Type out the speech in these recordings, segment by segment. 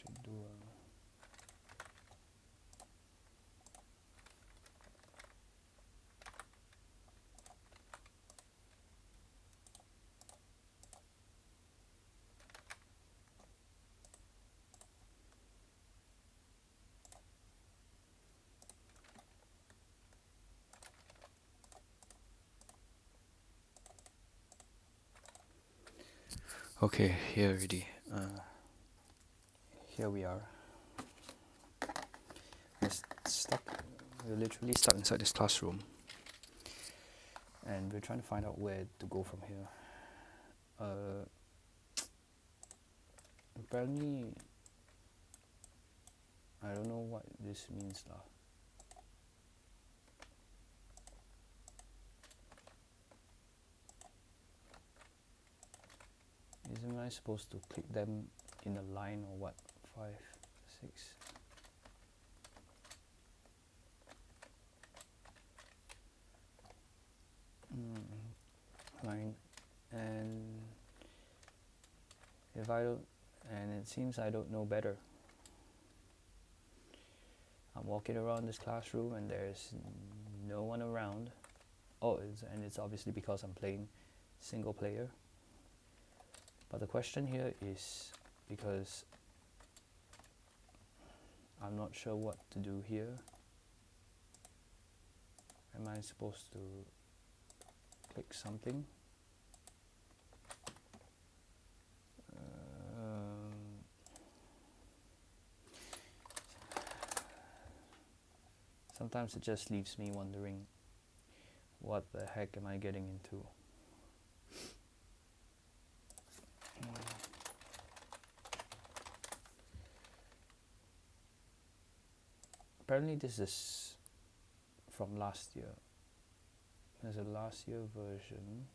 should do a okay, here already. Here we are. We're literally stuck inside this classroom, and we're trying to find out where to go from here. Apparently, I don't know what this means lah. Isn't I supposed to click them in a line or what? 5, 6. Line, and if I don't, and it seems I don't know better. I'm walking around this classroom and there's no one around. Oh, it's obviously because I'm playing single player. But the question here is because I'm not sure what to do here. Am I supposed to click something? Sometimes it just leaves me wondering, what the heck am I getting into? Apparently this is from last year. There's a last year version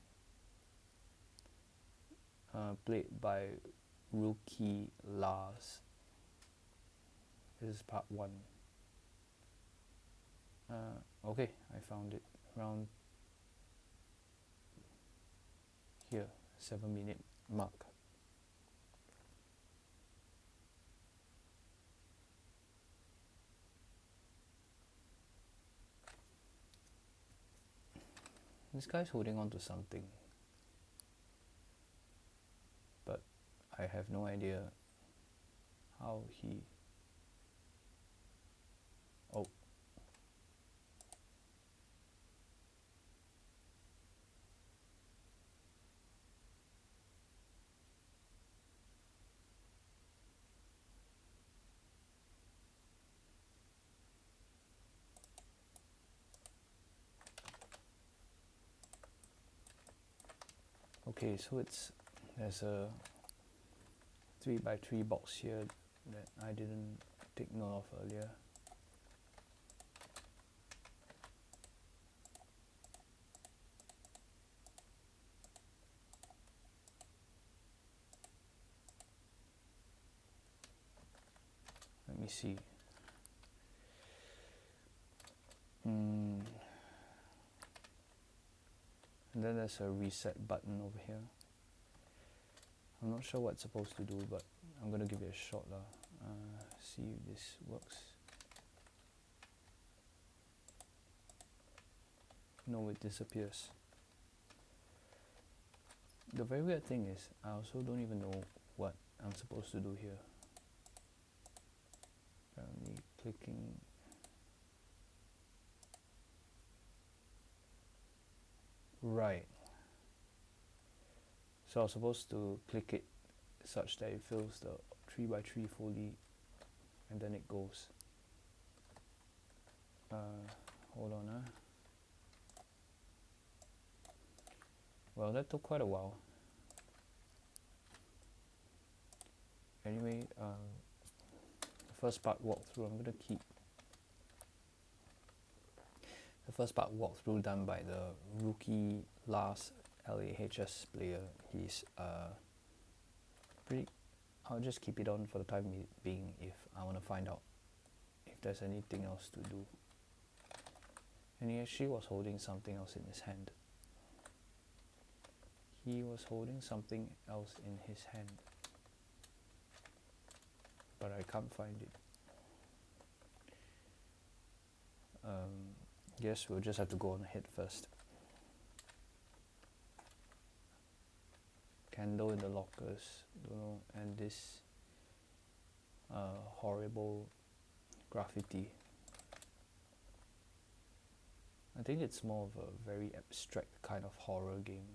played by Rookie Lars. This is part 1. Okay, I found it around here, 7-minute mark. This guy's holding on to something, but I have no idea how he... Oh. Okay, so there's a 3x3 box here that I didn't take note of earlier. Let me see. And then there's a reset button over here. I'm not sure what it's supposed to do, but I'm gonna give it a shot lah. See if this works. No, it disappears. The very weird thing is, I also don't even know what I'm supposed to do here. Apparently clicking... Right. So I was supposed to click it such that it fills the 3x3 fully, and then it goes. Hold on. Well, that took quite a while. Anyway, the first part walkthrough, I'm gonna keep the first part walkthrough done by the Rookie Lars LAHS player. He's pretty... I'll just keep it on for the time being if I want to find out if there's anything else to do. And he actually was holding something else in his hand. He was holding something else in his hand. but I can't find it. Guess we'll just have to go on ahead first. Candle in the lockers, don't know, and this horrible graffiti. I think it's more of a very abstract kind of horror game.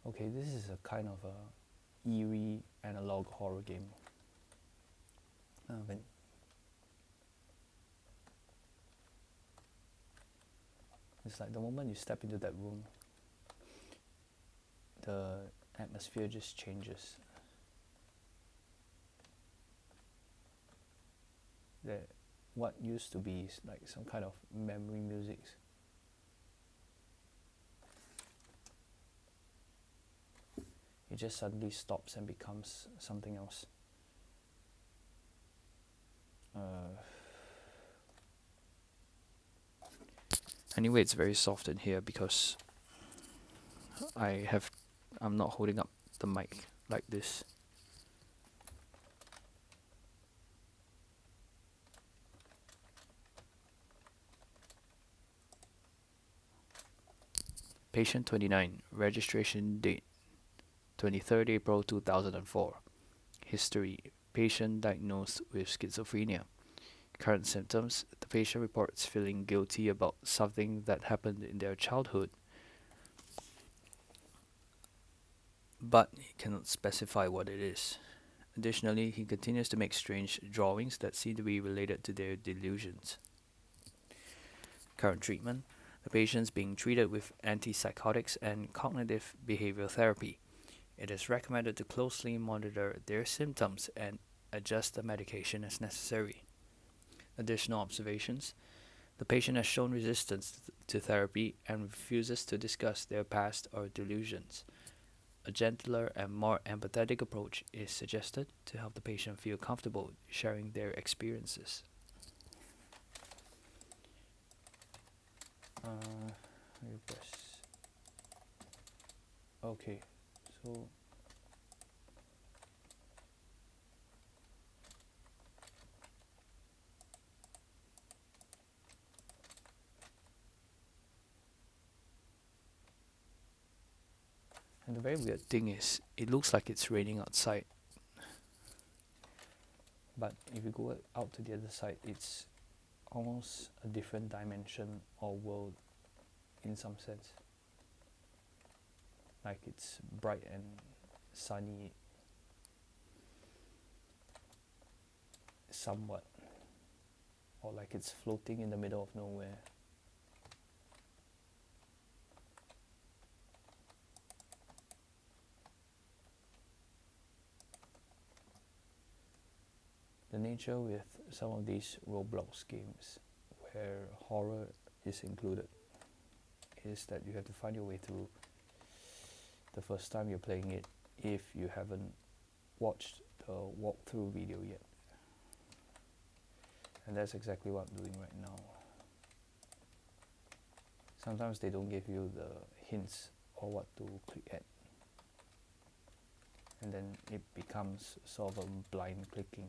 Okay, this is a kind of a eerie analog horror game. It's like the moment you step into that room, the atmosphere just changes. That what used to be like some kind of memory music, it just suddenly stops and becomes something else. Anyway, it's very soft in here because I'm not holding up the mic like this. Patient 29, registration date 23rd April 2004. History: patient diagnosed with schizophrenia. Current symptoms: the patient reports feeling guilty about something that happened in their childhood, but he cannot specify what it is. Additionally, he continues to make strange drawings that seem to be related to their delusions. Current treatment: the patient is being treated with antipsychotics and cognitive behavioral therapy. It is recommended to closely monitor their symptoms and adjust the medication as necessary. Additional observations: the patient has shown resistance to therapy and refuses to discuss their past or delusions. A gentler and more empathetic approach is suggested to help the patient feel comfortable sharing their experiences. Okay, so and the very weird thing is, it looks like it's raining outside, but if you go out to the other side, it's almost a different dimension or world in some sense. Like it's bright and sunny somewhat, or like it's floating in the middle of nowhere. The nature with some of these Roblox games where horror is included is that you have to find your way through the first time you're playing it if you haven't watched the walkthrough video yet. And that's exactly what I'm doing right now. Sometimes they don't give you the hints or what to click at, and then it becomes sort of a blind clicking.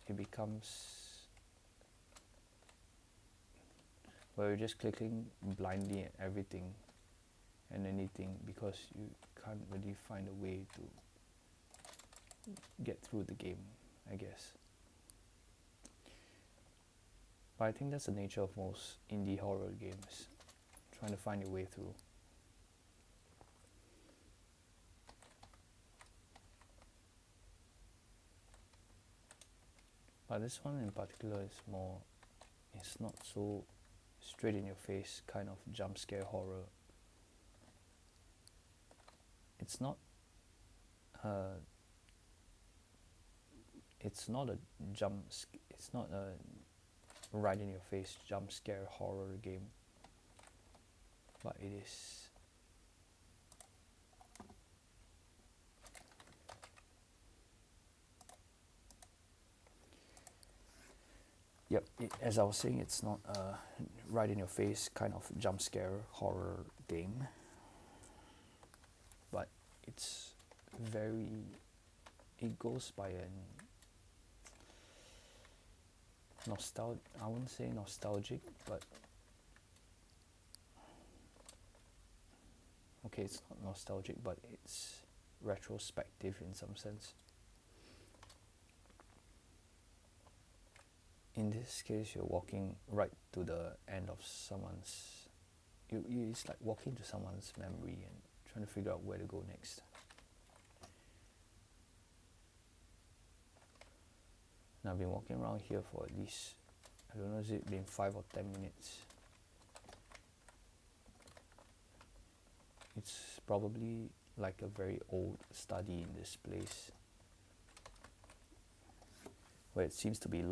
It becomes where you're just clicking blindly at everything and anything because you can't really find a way to get through the game, I guess. But I think that's the nature of most indie horror games, trying to find your way through. But this one in particular is more, it's not so straight in your face kind of jump scare horror. It's not it's not a it's not a right in your face jump scare horror game, but it is as I was saying, it's not a right in your face kind of jump scare horror game, but it's very, it goes by an I wouldn't say nostalgic, but okay, it's not nostalgic, but it's retrospective in some sense. In this case, you're walking right to the end of someone's, it's like walking to someone's memory and trying to figure out where to go next. And I've been walking around here for at least, I don't know, has it been 5 or 10 minutes? It's probably like a very old study in this place, where it seems to be,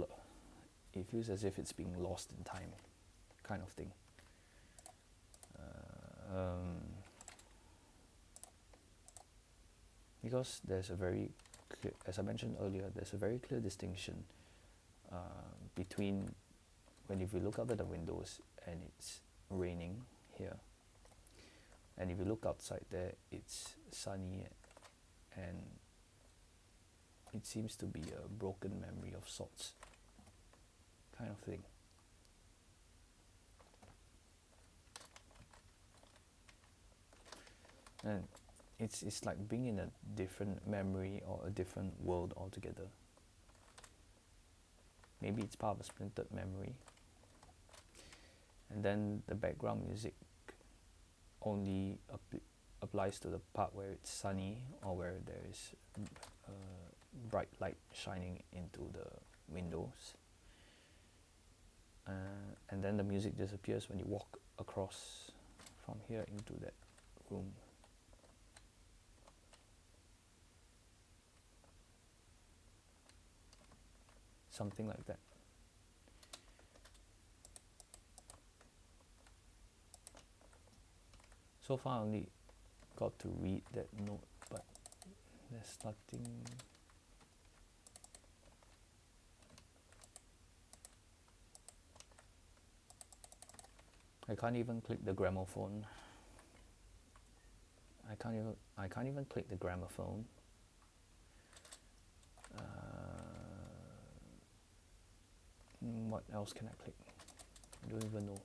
it feels as if it's being lost in time, kind of thing. Because there's a very clear, as I mentioned earlier, there's a very clear distinction between when if you look out of the windows and it's raining here, and if you look outside there, it's sunny, and it seems to be a broken memory of sorts, kind of thing. And it's like being in a different memory or a different world altogether. Maybe it's part of a splintered memory. And then the background music only applies to the part where it's sunny or where there is bright light shining into the windows. And then the music disappears when you walk across from here into that room. Something like that. So far I only got to read that note, but there's nothing. I can't even click the gramophone. I can't even click the gramophone. What else can I click? I don't even know.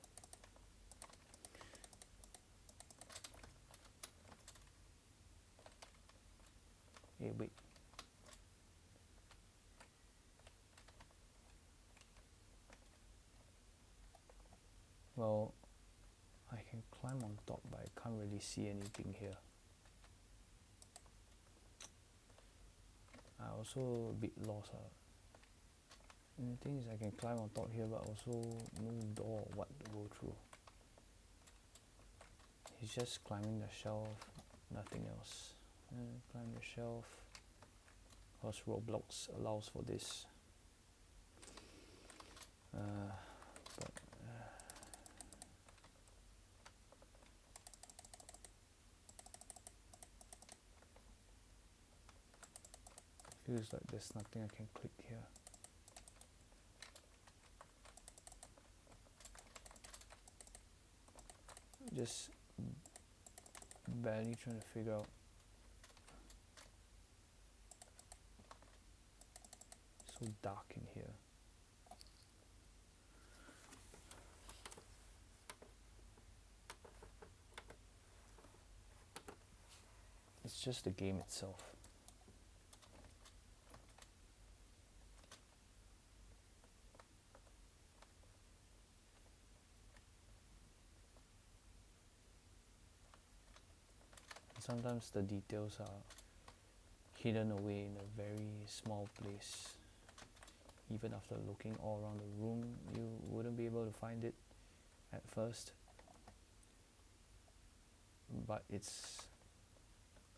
Hey, wait. Well, I can climb on top, but I can't really see anything here. I also a bit lost. And the thing is, I can climb on top here, but also no door or what to go through. He's just climbing the shelf, nothing else. Climb the shelf, because Roblox allows for this. But feels like there's nothing I can click here. Just barely trying to figure out. So dark in here. It's just the game itself. Sometimes the details are hidden away in a very small place. even after looking all around the room, you wouldn't be able to find it at first. But it's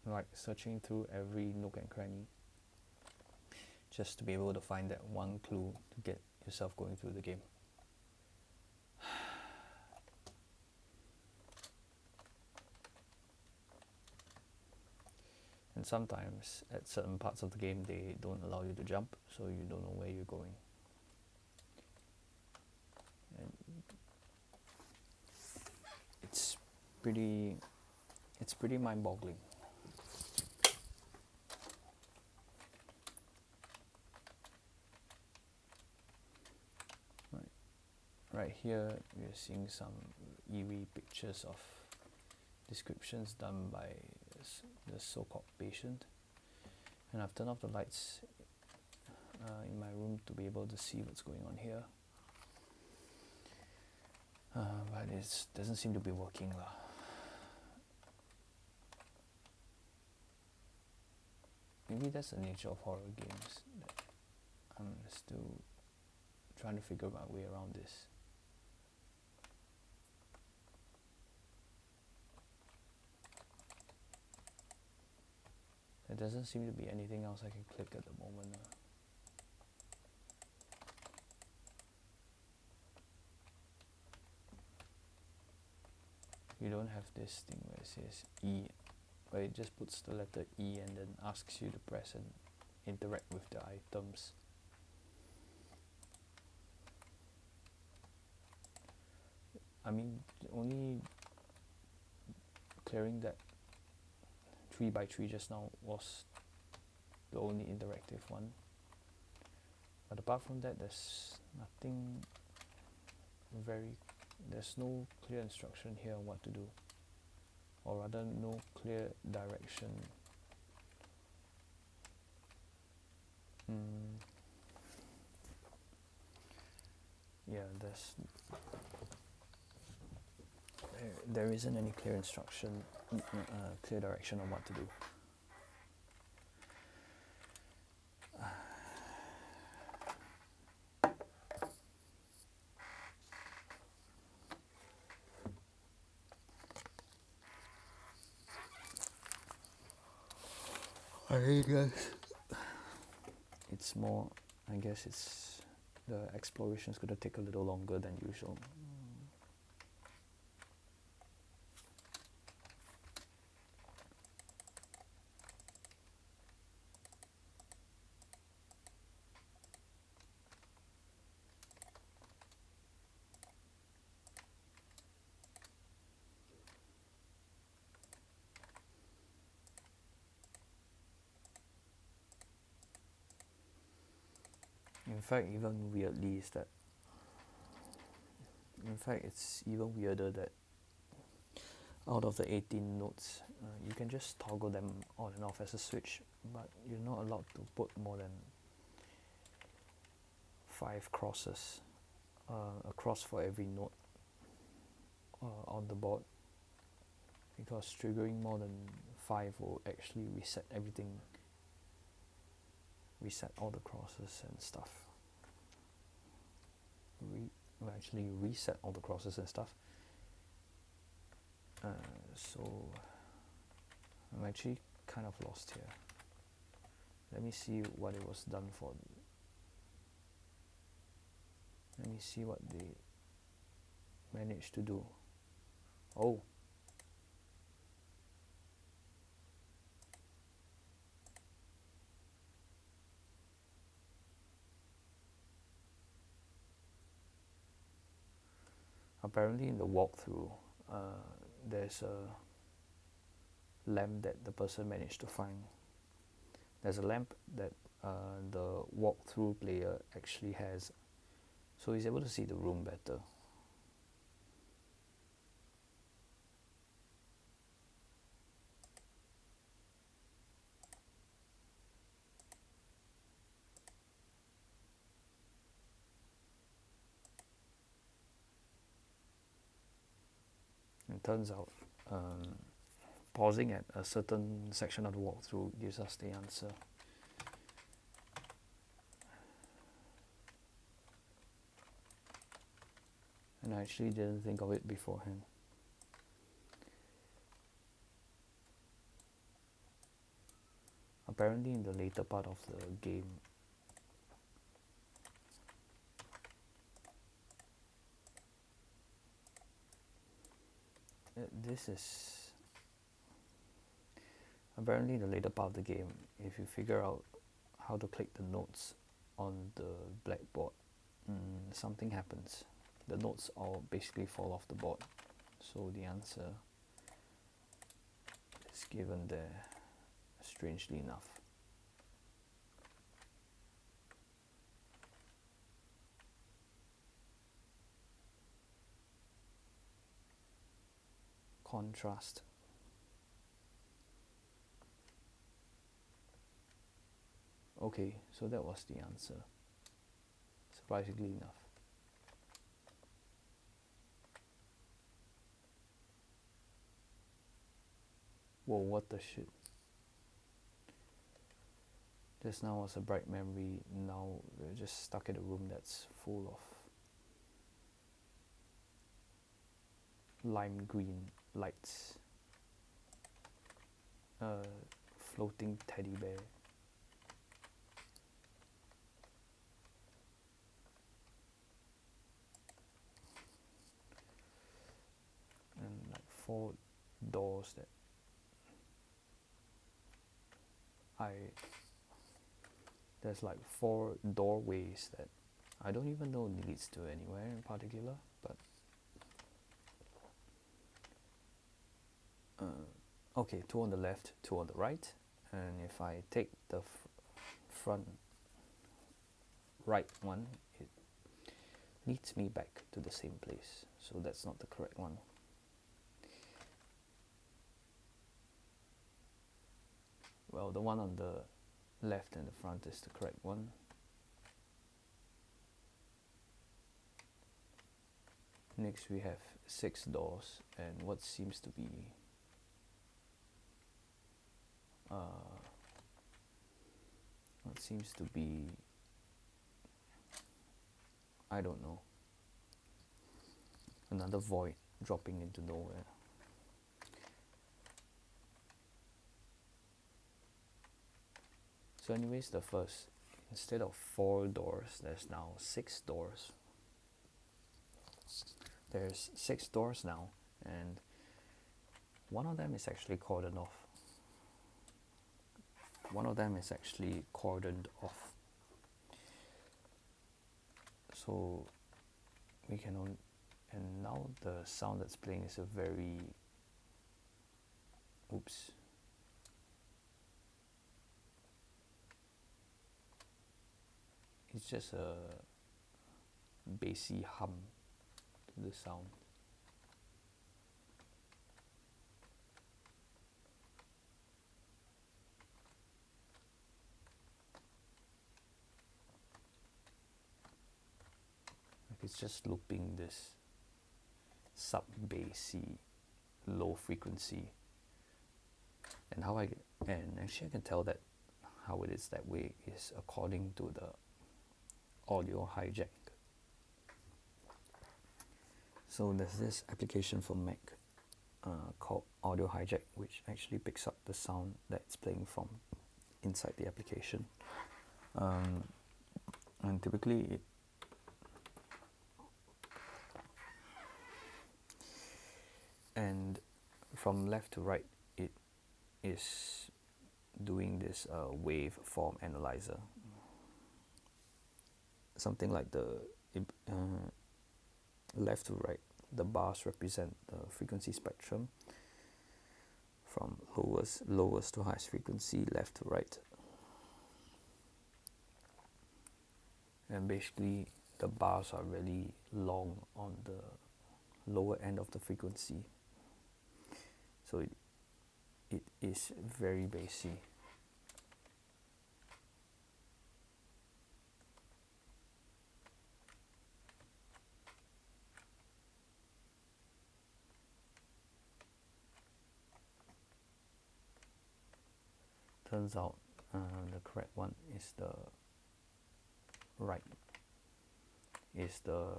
like searching through every nook and cranny just to be able to find that one clue to get yourself going through the game. And sometimes at certain parts of the game they don't allow you to jump, so you don't know where you're going. And it's pretty mind-boggling. Right here we're seeing some eerie pictures of descriptions done by the so-called patient, and I've turned off the lights in my room to be able to see what's going on here, but it doesn't seem to be working lah. Maybe that's the nature of horror games, that I'm still trying to figure my way around this. There doesn't seem to be anything else I can click at the moment. You don't have this thing where it says E, where it just puts the letter E and then asks you to press and interact with the items. I mean, only clearing that 3x3 just now was the only interactive one, but apart from that there's nothing there's no clear instruction here on what to do, or rather no clear direction. Yeah, there isn't any clear instruction, clear direction on what to do. I guess it's the exploration is going to take a little longer than usual. In fact, it's even weirder that out of the 18 nodes, you can just toggle them on and off as a switch, but you're not allowed to put more than 5 crosses, a cross for every node on the board, because triggering more than 5 will actually reset everything, reset all the crosses and stuff. Actually reset all the crosses and stuff. So I'm actually kind of lost here. Let me see what it was done for. Let me see what they managed to do. Oh. Apparently in the walkthrough, there's a lamp that the person managed to find. There's a lamp that the walkthrough player actually has, so he's able to see the room better. It turns out pausing at a certain section of the walkthrough gives us the answer. and I actually didn't think of it beforehand. Apparently in the later part of the game, this is apparently in the later part of the game, if you figure out how to click the notes on the blackboard, something happens. The notes all basically fall off the board. So the answer is given there, strangely enough. Contrast. Okay, so that was the answer, surprisingly enough. Whoa, what the shit? Just now was a bright memory, now we're just stuck in a room that's full of lime green lights. Floating teddy bear. And like 4 doors that there's like 4 doorways that I don't even know leads to anywhere in particular, but okay, 2 on the left, 2 on the right, and if I take the front right one, it leads me back to the same place, so that's not the correct one. Well, the one on the left and the front is the correct one. Next we have 6 doors and what seems to be I don't know, another void dropping into nowhere. So anyways, the first, instead of 4 doors, there's now 6 doors. There's 6 doors now, and one of them is actually cordoned off. So we can only, and now the sound that's playing is a very, it's just a bassy hum to the sound. Like it's just looping this sub-bassy low frequency. And actually I can tell that how it is that way is according to the Audio Hijack. So there's this application for Mac called Audio Hijack, which actually picks up the sound that's playing from inside the application. And typically and from left to right, it is doing this waveform analyzer. Something like the left to right, the bars represent the frequency spectrum from lowest to highest frequency, left to right. And basically the bars are really long on the lower end of the frequency, so it is very bassy. Turns out the correct one is the right, is the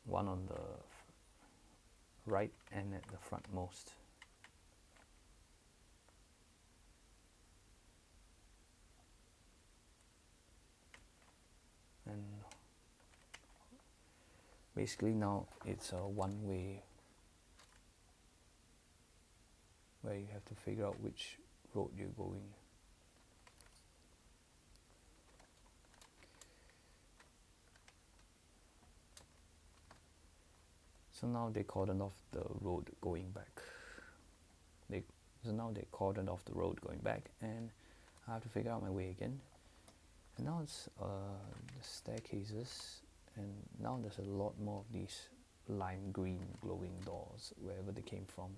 one on the right and at the front most. And basically now it's a one-way where you have to figure out which road you're going. So now they cordoned off the road going back. So now they cordoned off the road going back, and I have to figure out my way again. And now it's the staircases, and now there's a lot more of these lime green glowing doors wherever they came from.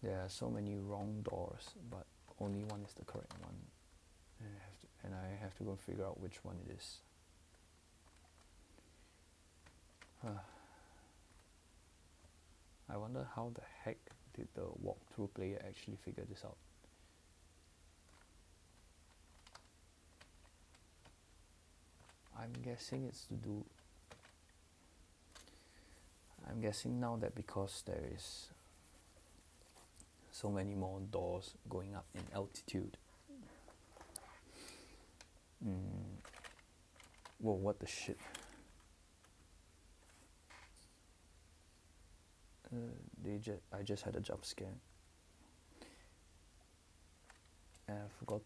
There are so many wrong doors, but only one is the correct one, and I have to go figure out which one it is. I wonder how the heck did the walkthrough player actually figure this out. I'm guessing it's to do. I'm guessing now that because there is so many more doors going up in altitude. Whoa, what the shit? I just had a jump scare. And I forgot.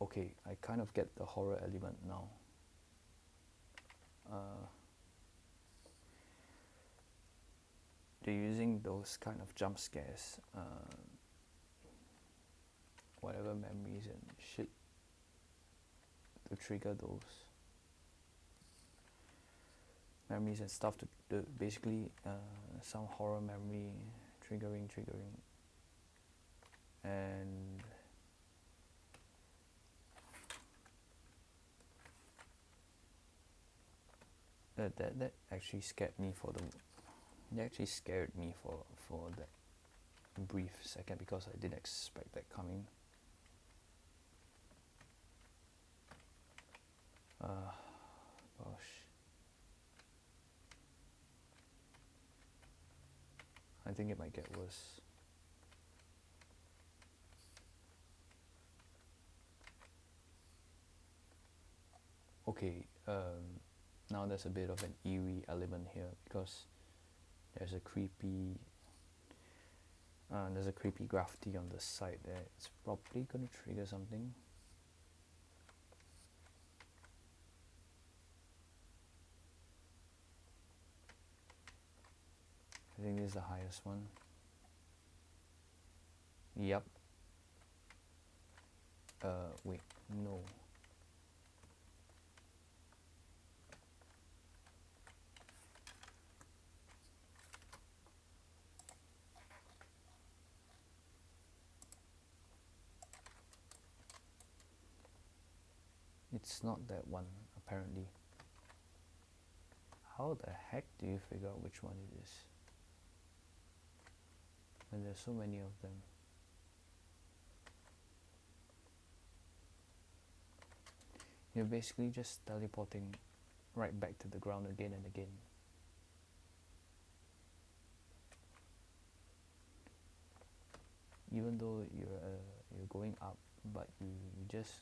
Okay, I kind of get the horror element now. They're using those kind of jump scares, whatever memories and shit, to trigger those memories and stuff to basically some horror memory triggering, and that actually scared me for the. It actually scared me for that brief second because I didn't expect that coming. Gosh. I think it might get worse. Okay, now there's a bit of an eerie element here because there's a creepy graffiti on the side there. It's probably gonna trigger something. I think this is the highest one. Yep. Wait, no. It's not that one, apparently. How the heck do you figure out which one it is? When there's so many of them. You're basically just teleporting right back to the ground again and again. Even though you're going up, but you just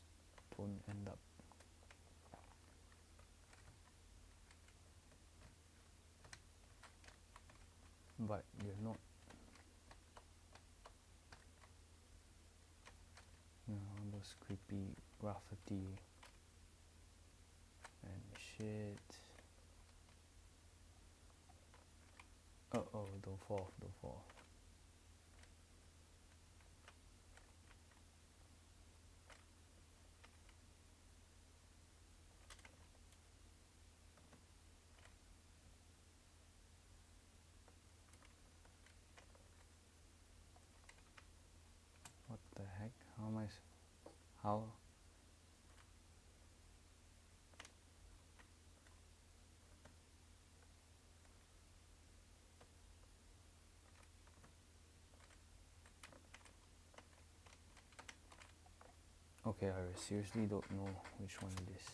don't end up. But you're not. All those creepy graffiti and shit. Oh, don't fall off. What the heck? How? Okay, I seriously don't know which one it is.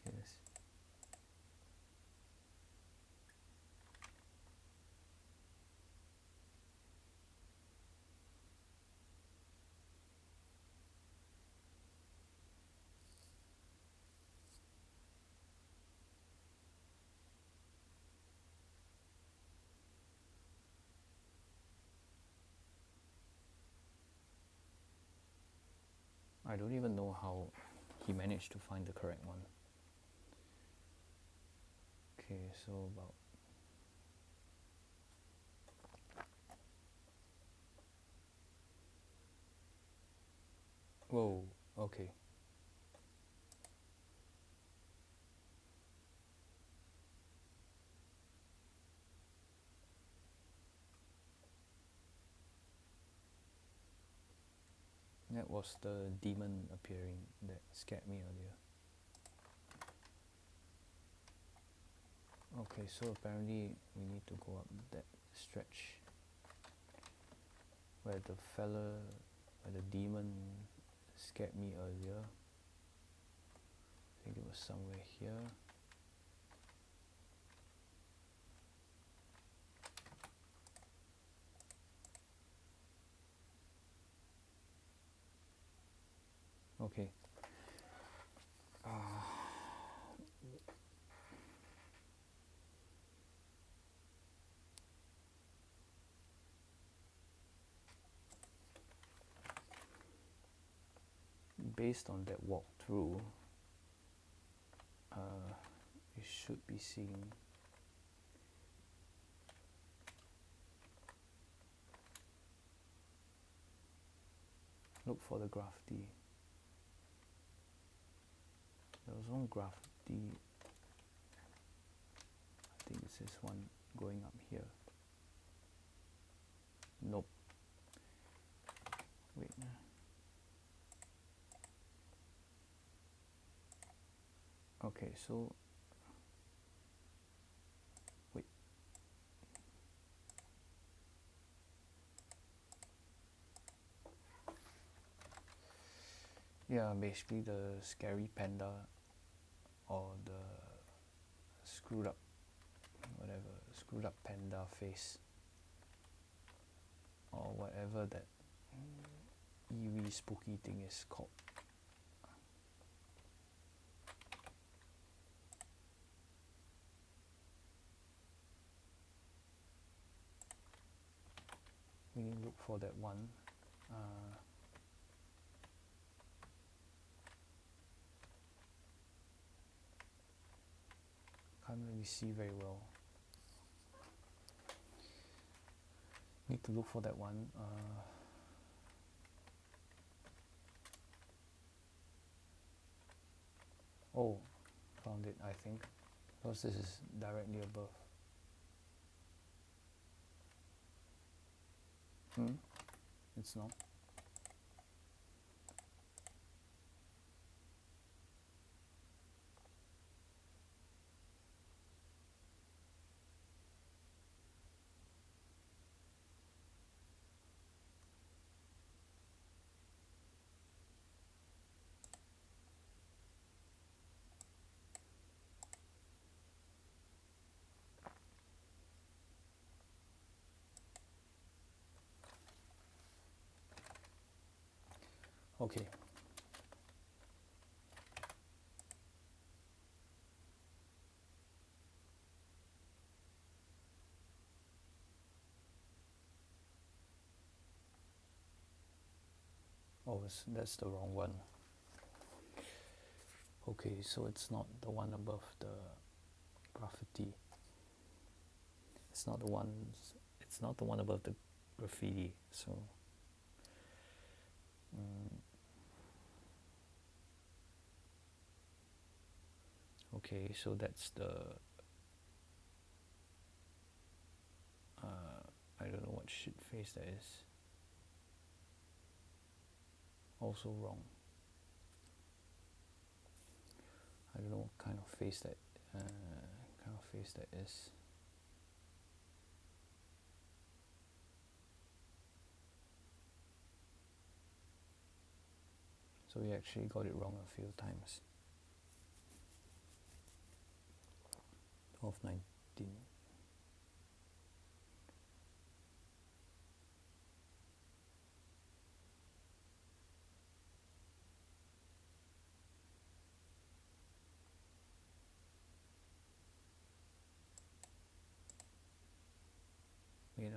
Yes. I don't even know how he managed to find the correct one. Okay, so about whoa, okay. That was the demon appearing that scared me earlier. Okay, so apparently we need to go up that stretch where the demon scared me earlier. I think it was somewhere here. Okay. Based on that walkthrough, you should be seeing look for the graph D. There was one graph D. I think it's this one going up here. Nope. Wait. Okay, so wait. Yeah, basically the scary panda or the screwed up panda face or whatever that eerie spooky thing is called. We need to look for that one. Can't really see very well. Need to look for that one. Oh, found it, I think, because this is directly above. It's not. Okay. Oh, that's the wrong one. Okay, so it's not the one above the graffiti. It's not the one above the graffiti. So okay, so that's the I don't know what shit face that is. Also wrong. I don't know what kind of face that is. So we actually got it wrong a few times. 12, 19. Wait,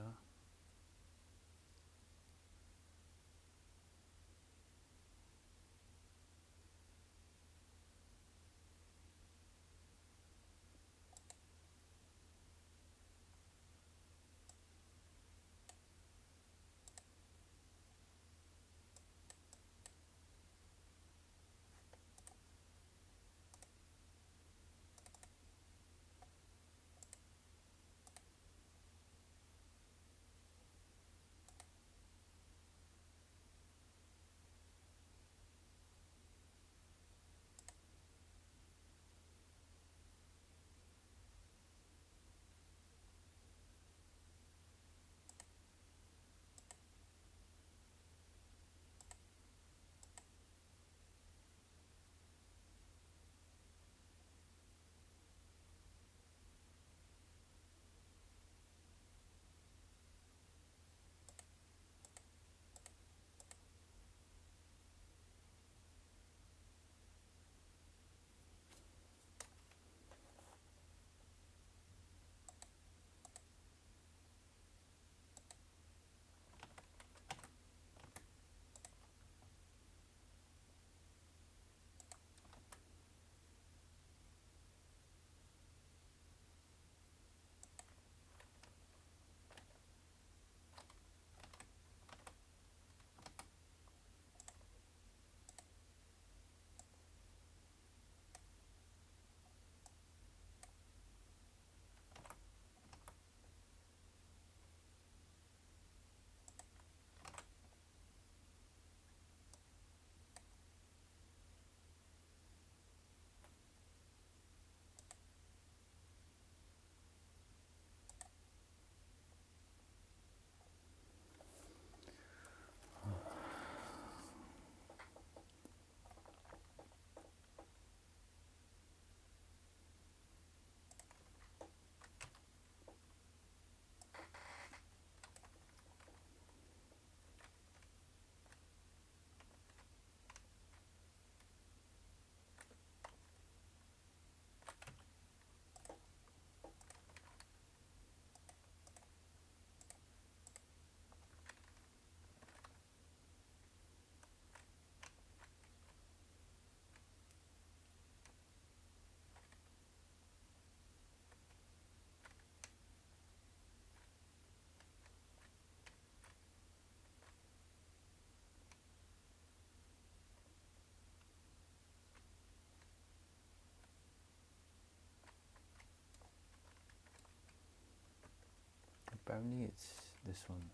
apparently it's this one.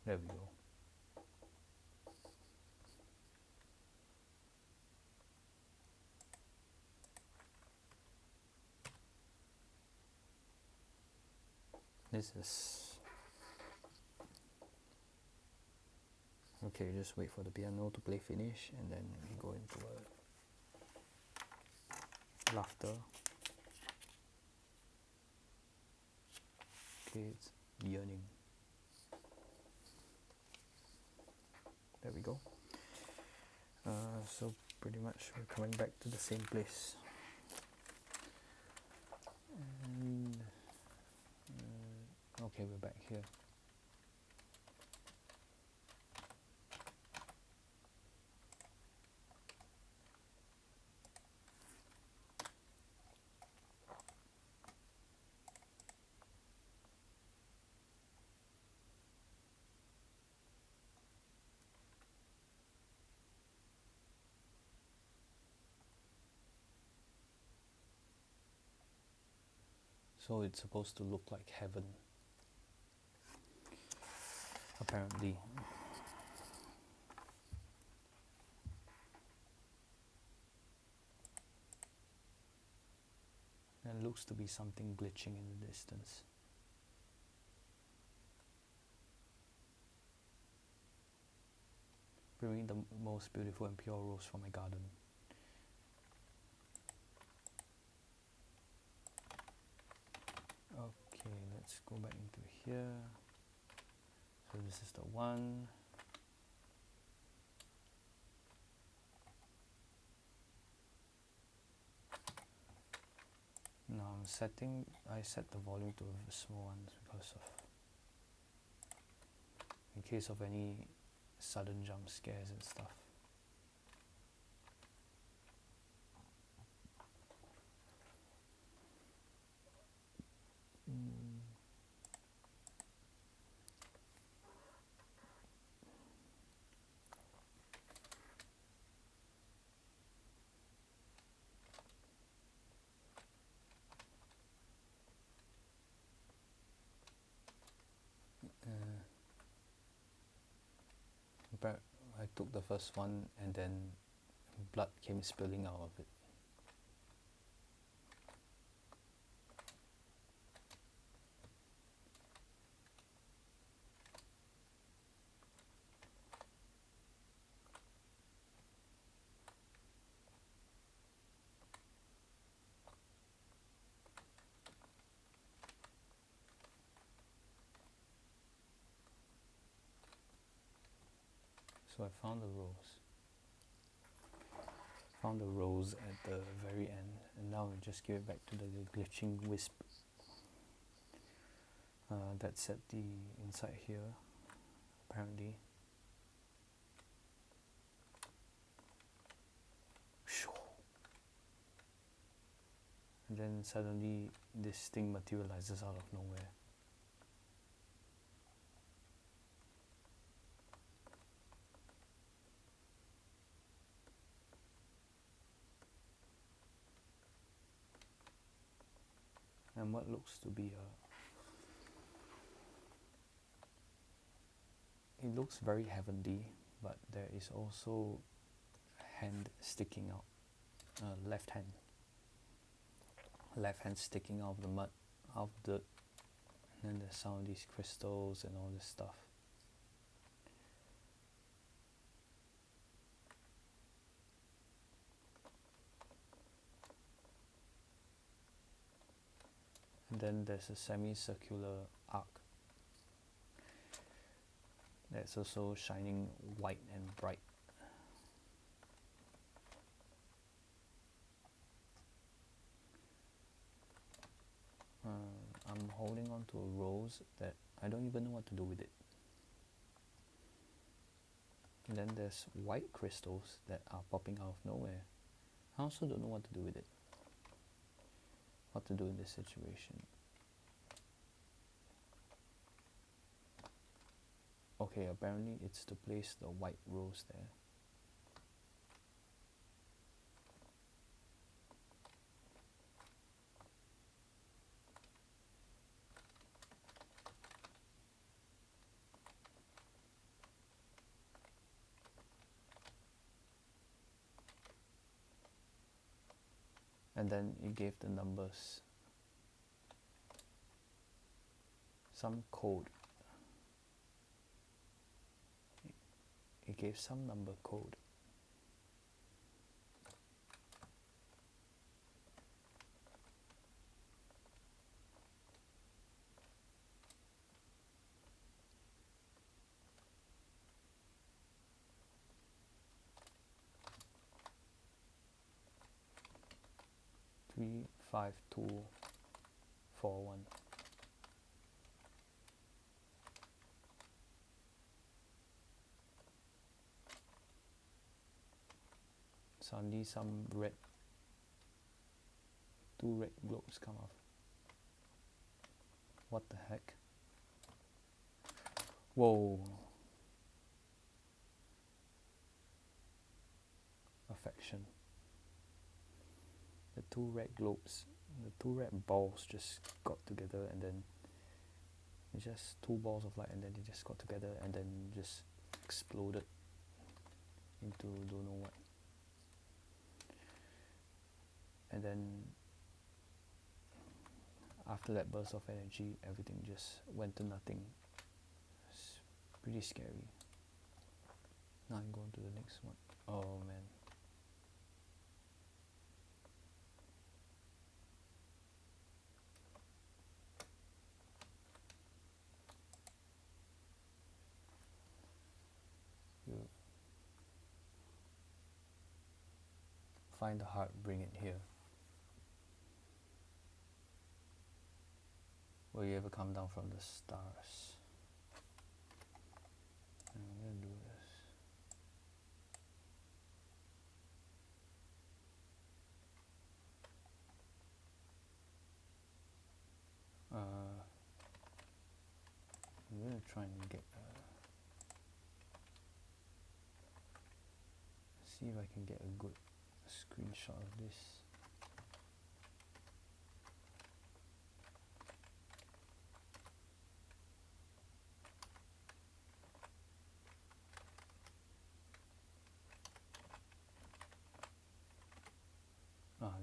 There we go. This is okay. Just wait for the piano to play finish, and then we go into a laughter. Okay, it's yearning. There we go. So pretty much we're coming back to the same place. And Okay, we're back here. So it's supposed to look like heaven, apparently. There looks to be something glitching in the distance. Bringing the most beautiful and pure rose from my garden. Okay, let's go back into here. So this is the one. Now I set the volume to a small one because of, in case of any sudden jump scares and stuff. But I took the first one and then blood came spilling out of it. So I found the rose. Found the rose at the very end, and now we just give it back to the glitching wisp. That's at the inside here, apparently. And then suddenly this thing materializes out of nowhere. And what looks to be it looks very heavenly, but there is also a hand sticking out, left hand sticking out of the mud, out of the dirt, and then there's some of these crystals and all this stuff. And then there's a semicircular arc that's also shining white and bright. I'm holding on to a rose that I don't even know what to do with it. And then there's white crystals that are popping out of nowhere. I also don't know what to do with it. What to do in this situation. Okay, apparently it's to place the white rose there. And then it gave the numbers, some code. It gave some number code. Three, 5, 2, 4, 1. suddenly two red globes come off. What the heck? Whoa. Affection. The two red globes, the two red balls just got together, and then it's just two balls of light, and then they just got together and then just exploded into don't know what. And then after that burst of energy, everything just went to nothing. It's pretty scary. Now I'm going to the next one. Oh man. You find the heart, bring it here. Will you ever come down from the stars? And I'm gonna do this. I'm gonna try and get see if I can get a good screenshot of this.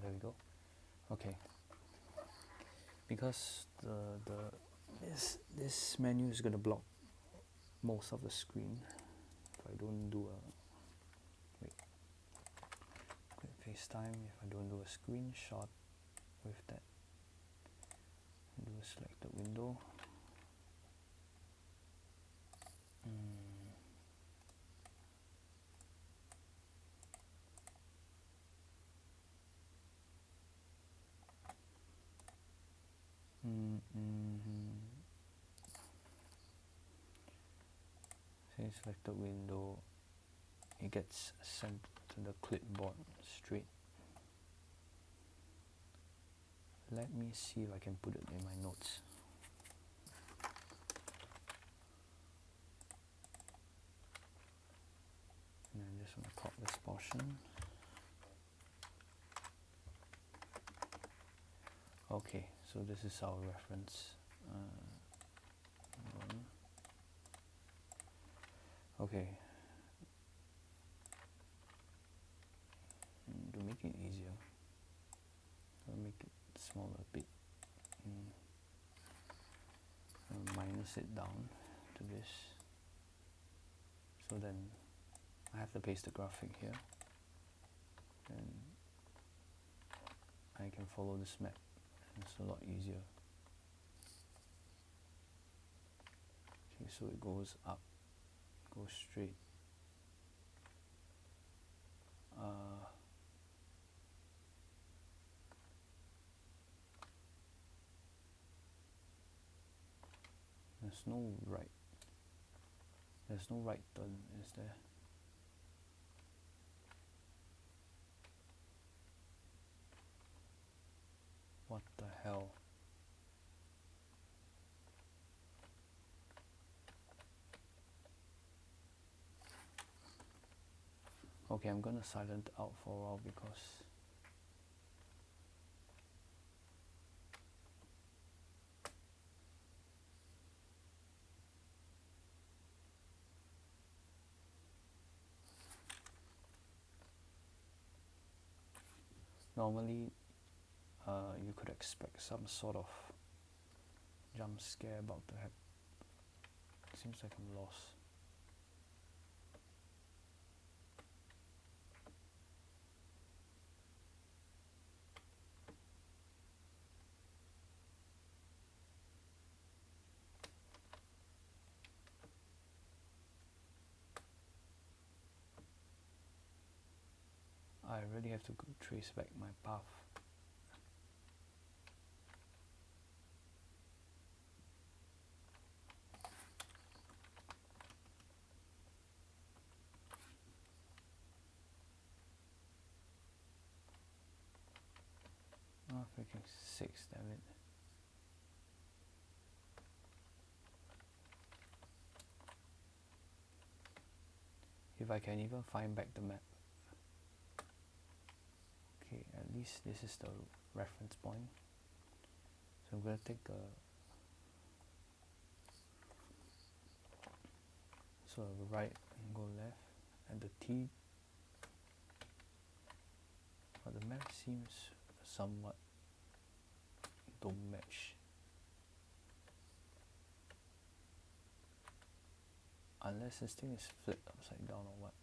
There we go. Okay. Because this menu is gonna block most of the screen if I don't do a quick FaceTime. If I don't do a screenshot with that, do a selected window. Say selected window, it gets sent to the clipboard straight. Let me see if I can put it in my notes. And I'm just going to crop this portion. Okay, so this is our reference. Okay. To make it easier, I'll make it smaller a bit. I'll minus it down to this. So then I have to paste the graphic here. And I can follow this map. And it's a lot easier. Okay, so it goes up, goes straight. There's no right turn, is there? What the hell? Okay, I'm gonna silent out for a while because normally you could expect some sort of jump scare about to happen. Seems like I'm lost. I really have to trace back my path. Oh, freaking 6, damn it. If I can even find back the map. Okay, at least this is the reference point. So I'm gonna take a sort of right and go left, and the T, but the map seems somewhat don't match. Unless this thing is flipped upside down or what.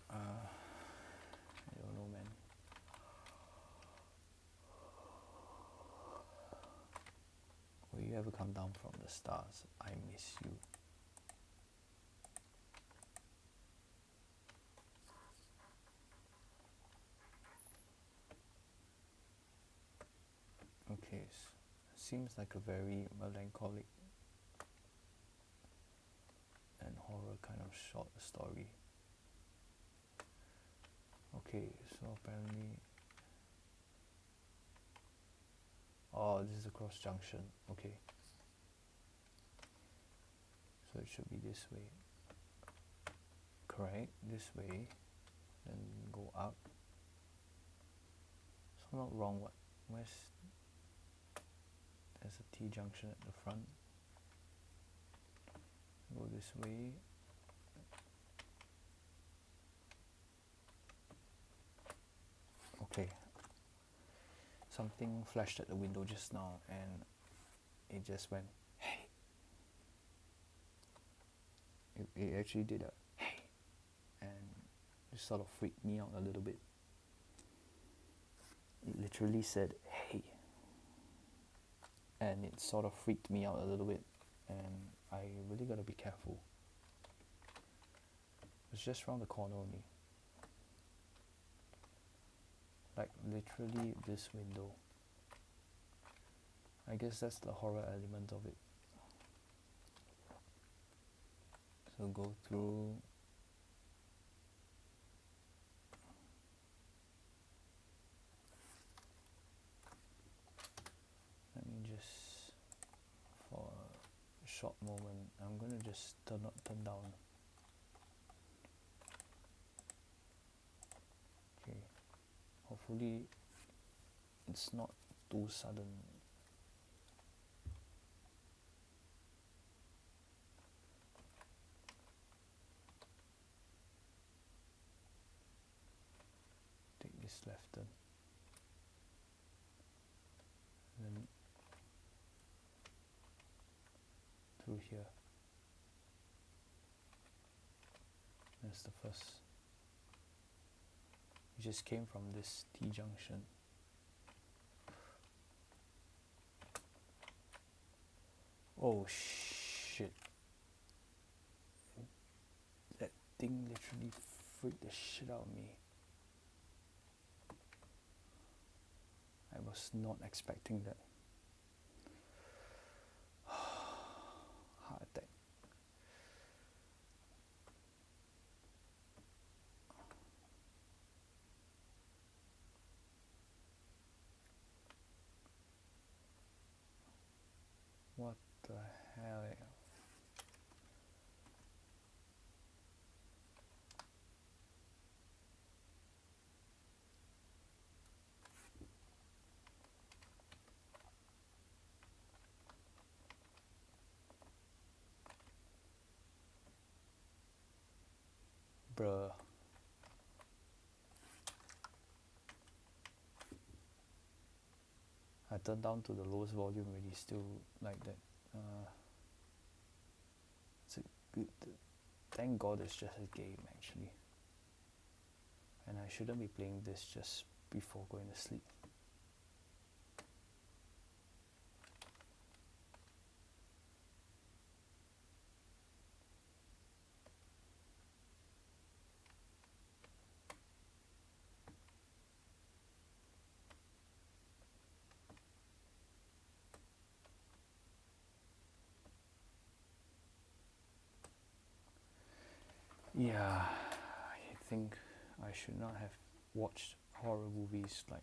I don't know, man. Will you ever come down from the stars? I miss you. Okay, seems like a very melancholic and horror kind of short story. Okay, so apparently, oh, this is a cross junction. Okay, so it should be this way. Correct, this way, then go up. So not wrong. What? There's a T junction at the front. Go this way. Okay. Something flashed at the window just now and it just went, hey. It actually did a hey, and it sort of freaked me out a little bit. It literally said hey, and it sort of freaked me out a little bit, and I really gotta be careful. It's just around the corner only, like literally this window. I guess that's the horror element of it. So go through. Let me just, for a short moment, I'm gonna just turn down. Okay, hopefully it's not too sudden. Take this left turn, and then through here. That's the first. We just came from this T junction. Oh shit. That thing literally freaked the shit out of me. I was not expecting that. Heart attack. What the hell? Bruh. I turned down to the lowest volume already, still like that. It's a good. Thank God it's just a game actually. And I shouldn't be playing this just before going to sleep. Yeah, I think I should not have watched horror movies like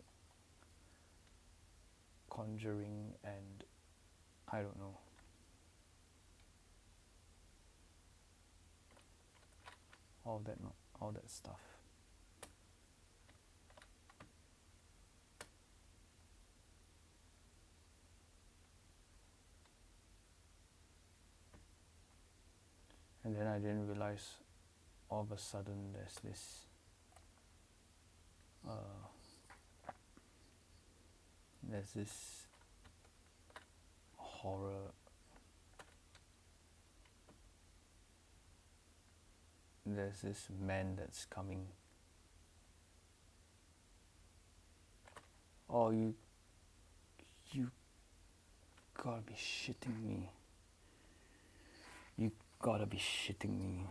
Conjuring and I don't know. All that stuff. And then I didn't realize all of a sudden there's this horror, there's this man that's coming. Oh, you gotta be shitting me. You gotta be shitting me.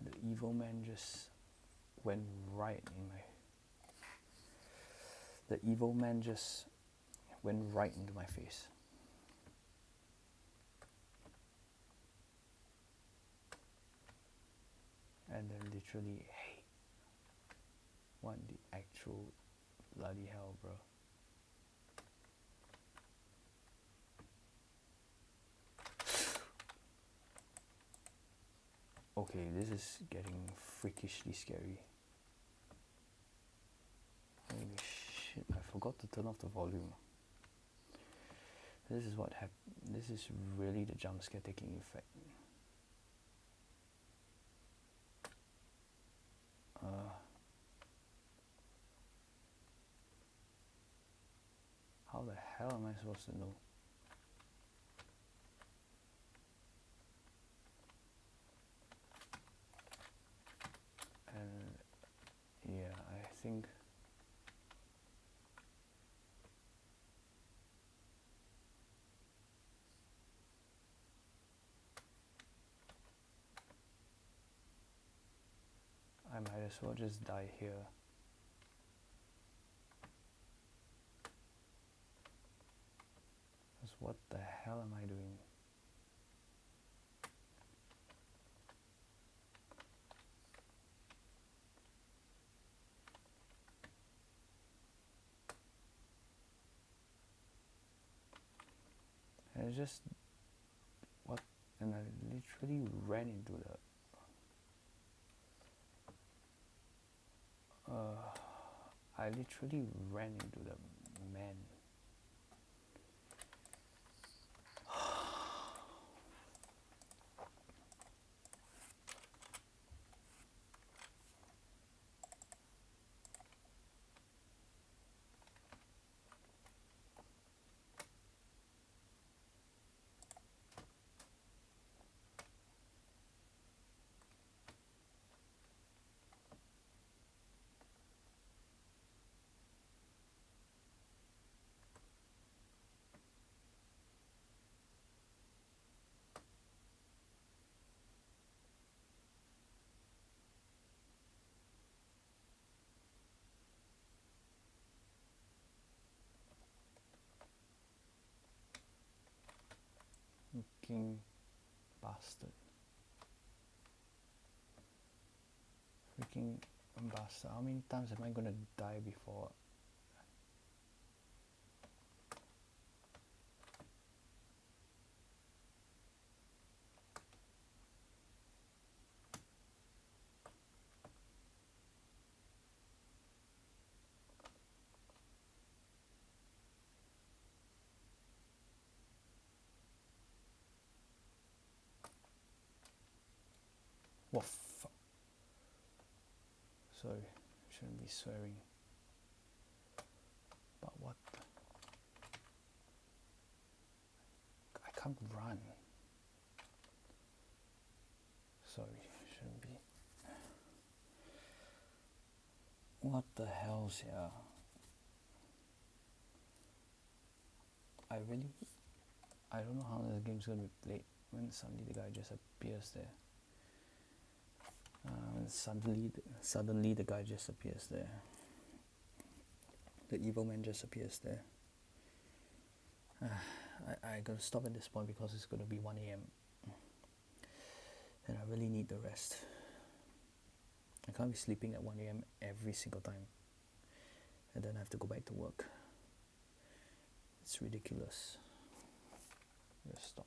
The evil man just went right in my... The evil man just went right into my face. And then literally, hey, what the actual bloody hell, bro? Okay, this is getting freakishly scary. Holy shit, I forgot to turn off the volume. This is what happened. This is really the jump scare taking effect. How the hell am I supposed to know? And yeah, I think I might as well just die here. Because what the hell am I doing? And it's just what, and I literally ran into the I literally ran into the man. Fucking bastard. Freaking bastard. How many times am I gonna die before? What fuck? Sorry, shouldn't be swearing. But what the? I can't run. Sorry, shouldn't be. What the hell's here? I don't know how the game's gonna be played when suddenly the guy just appears there. Suddenly the guy just appears there. The evil man just appears there. I gotta stop at this point because it's gonna be 1 AM. And I really need the rest. I can't be sleeping at 1 a.m. every single time and then I have to go back to work. It's ridiculous. Just stop.